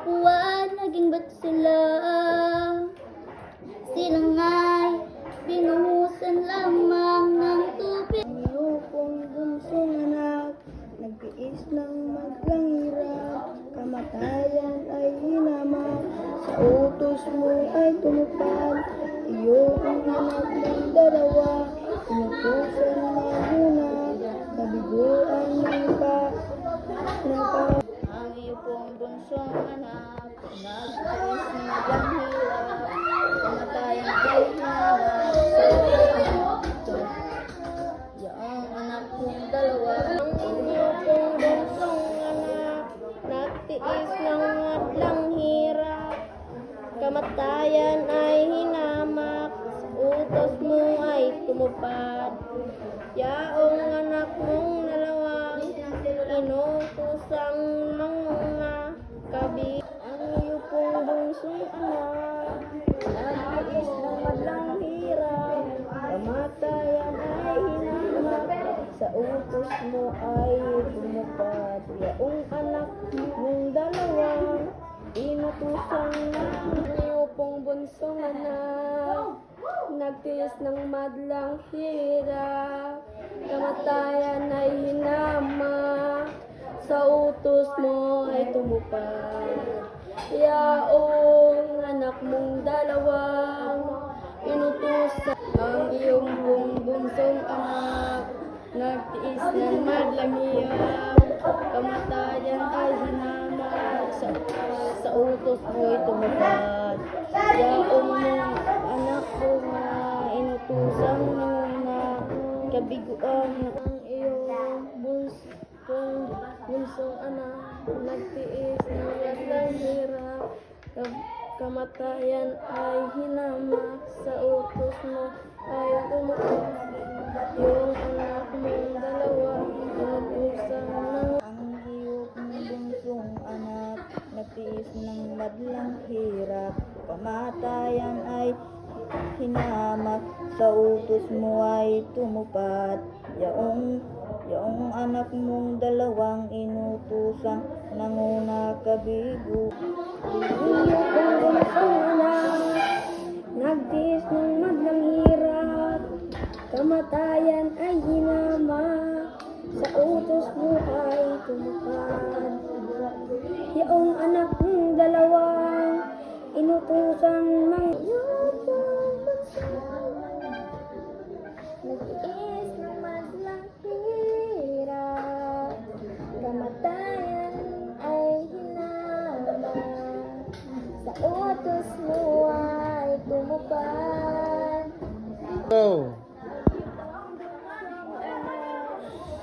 kapuan, naging ba't sila? Sila nga'y binuhusan lamang ng tubig. Ang iyong bunsong anak, nagtiis ng maglang hirap. Kamatayan ay hinamak, sa utos mo ay tumupad. Iyong anak ng dalawa, inutusan na muna, kabiguan ng Ang iyo pong bunsong anak, nagtiis ng maglang hirap. Kamatayan ay hinamak, sa utos yaong anak kong dalawa. Ang iyong bunsong anak, nagtiis ng madlang hirap. Kamatayan ay hinamak, sa utos mo ay tumupad. Yaong anak mong dalawang, inutusang manguna kabi. Ang iyong bunsong anak, nagtiis ng madlang hirap. Kamatayan ay hinamak, sa utos mo ay tumupad. Yaong anak mong dalawang, inutusang ng iyong bunsong anak, nagtiis ng madlang hirap. Kamatayan ay hinamak, sa utos mo ay tumupad. Yaong anak mong dalawang, inutusan ang iyong bunsong anak, nagtiis ng madlang hirap. Kamatayan ay hinamak, sa utos mo ay tumupad. Yaong mong anak ko nga, inutusan mo na kabiguan ang iyong bunsong anak, nagtiis ng madlang hirap. Kamatayan ay hinamak, sa utos mo ay tumupad. Yung anak mong dalawa, inutusan ng ang iyong bunsong anak, nagtiis ng madlang hirap. Kamatayan ay hinamak, sa utos mo ay tumupad. Yaong anak mong dalawang, inutusang nanguna kabigo. Iyong bunsong anak, nagtiis ng madlang hirap. Kamatayan ay hinamak, sa utos mo ay tumupad. Yaong anak mong dalawang, inutusan ng nagtiis ng madlang hirap. Kamatayan ay hinamak, sa utos mo ay tumupad. Go!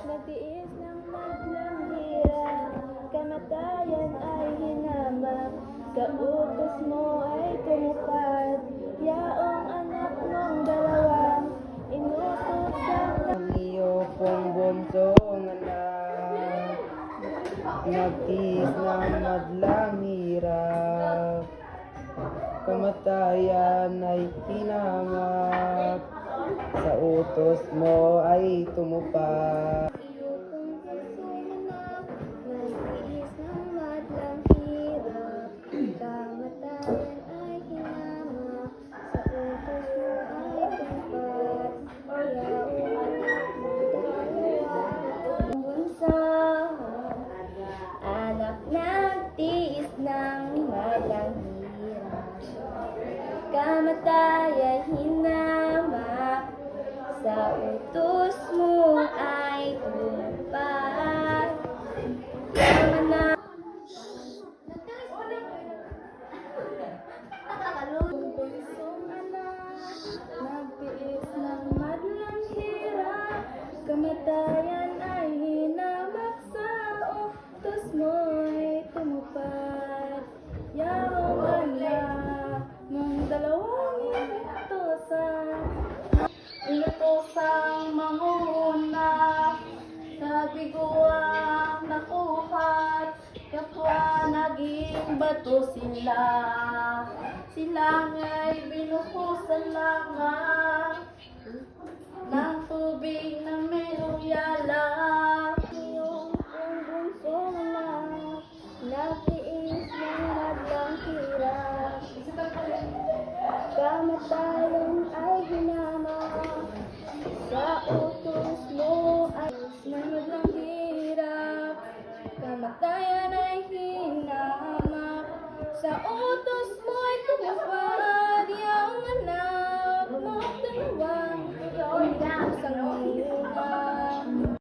Nagtiis ng madlang hirap. Kamatayan ay hinamak, sa utos mo ay tumupad. Yaong anak mong dalawa, inutusan Ang iyo pong bunsong anak, nagtiis ng madlang hirap. Kamatayan ay hinamak, sa utos mo ay tumupad. iyong bunsong anak, nagtiis ng madlang hirap. Kamatayan ay hinamak, sa utos mo ay tumupad. Yaong anak mong dalawa, bunsong anak, nagtiis ng madlang hirap. Kamatayan hinamak, sa utos mo ay tumupad. Yaong anak bunsong anak, nagtiis ng madlang hirap. Kamatayan ay hinamak, sa utos mo ay tumupad. Yaong anak mong dalawang, inutosang manguna, sa biguang nakuhat. Kapwa naging bato sila, sila nga'y binuhusan lamang ng tubig na mayroong yala. Iyong bunsong anak, nagtiis ng talon ay hinamak. Sa utos mo ay sunod ng hirap. Kamatayan ay hinamak. Sa utos mo ay tumupad.